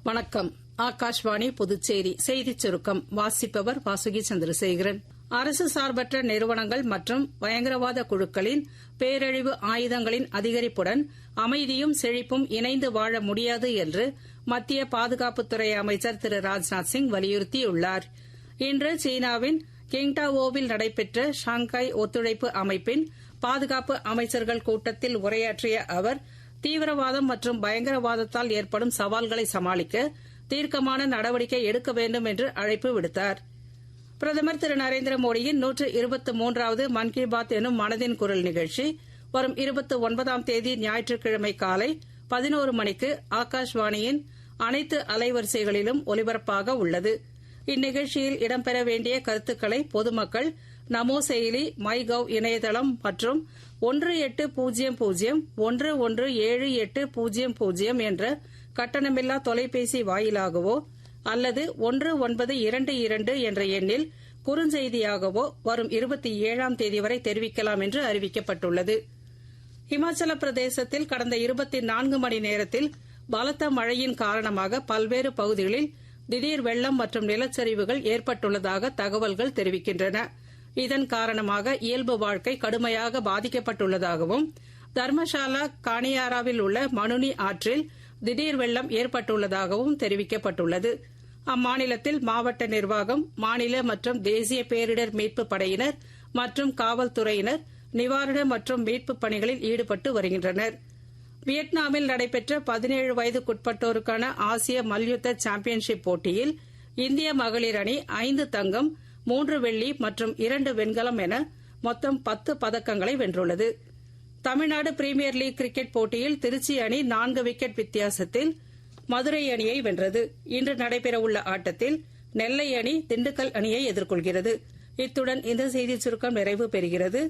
வணக்கம். ஆகாஷ்வாணி புதுச்சேரி செய்திச் சுருக்கம் வாசிப்பவர் வாசுகி சந்திரசேகரன். அரசு சார்பற்ற நிறுவனங்கள் மற்றும் பயங்கரவாத குழுக்களின் பேரழிவு ஆயுதங்களின் அதிகரிப்புடன் அமைதியும் செழிப்பும் இணைந்து வாழ முடியாது என்று மத்திய பாதுகாப்புத்துறை அமைச்சர் திரு ராஜ்நாத் சிங் வலியுறுத்தியுள்ளார். இன்று சீனாவின் கிங்டாவோவில் நடைபெற்ற ஷாங்காய் ஒத்துழைப்பு அமைப்பின் பாதுகாப்பு அமைச்சர்கள் கூட்டத்தில் உரையாற்றிய அவர், தீவிரவாதம் மற்றும் பயங்கரவாதத்தால் ஏற்படும் சவால்களை சமாளிக்க தீர்க்கமான நடவடிக்கை எடுக்க வேண்டும் என்று அழைப்பு விடுத்தார். பிரதமர் திரு நரேந்திர மோடியின் 123வது மன் கி பாத் எனும் மனதின் குரல் நிகழ்ச்சி வரும் 29ஆம் தேதி ஞாயிற்றுக்கிழமை காலை 11 மணிக்கு ஆகாஷ்வாணியின் அனைத்து அலைவரிசைகளிலும் ஒலிபரப்பாக உள்ளது. இந்நிகழ்ச்சியில் இடம்பெற வேண்டிய கருத்துக்களை பொதுமக்கள் நமோ செயலி, மை கவ் இணையதளம் மற்றும் 1800117800 என்ற கட்டணமில்லா தொலைபேசி வாயிலாகவோ அல்லது 1922 என்ற எண்ணில் குறுஞ்செய்தியாகவோ வரும் 27ஆம் தேதி வரை தெரிவிக்கலாம் என்று அறிவிக்கப்பட்டுள்ளது. இமாச்சல பிரதேசத்தில் கடந்த 24 மணி நேரத்தில் பலத்த மழையின் காரணமாக பல்வேறு பகுதிகளில் திடீர் வெள்ளம் மற்றும் நிலச்சரிவுகள் ஏற்பட்டுள்ளதாக தகவல்கள் தெரிவிக்கின்றன. இதன் காரணமாக இயல்பு வாழ்க்கை கடுமையாக பாதிக்கப்பட்டுள்ளதாகவும், தர்மசாலா கானியாராவில் உள்ள மனுனி ஆற்றில் திடீர் வெள்ளம் ஏற்பட்டுள்ளதாகவும் தெரிவிக்கப்பட்டுள்ளது. அம்மாநிலத்தில் மாவட்ட நிர்வாகம், மாநில மற்றும் தேசிய பேரிடர் மீட்புப் படையினர் மற்றும் காவல்துறையினர் நிவாரண மற்றும் மீட்புப் பணிகளில் ஈடுபட்டு வருகின்றனர். வியட்நாமில் நடைபெற்ற 17 வயதுக்குட்பட்டோருக்கான ஆசிய மல்யுத்த சாம்பியன்ஷிப் போட்டியில் இந்திய மகளிர் அணி 5 தங்கம், 3 வெள்ளி மற்றும் 2 வெண்கலம் என மொத்தம் 10 பதக்கங்களை வென்றுள்ளது. தமிழ்நாடு பிரீமியர் லீக் கிரிக்கெட் போட்டியில் திருச்சி அணி 4 விக்கெட் வித்தியாசத்தில் மதுரை அணியை வென்றது. இன்று நடைபெறவுள்ள ஆட்டத்தில் நெல்லை அணி திண்டுக்கல் அணியை எதிர்கொள்கிறது. இத்துடன் இந்த செய்திச் சுருக்கம் நிறைவு பெறுகிறது.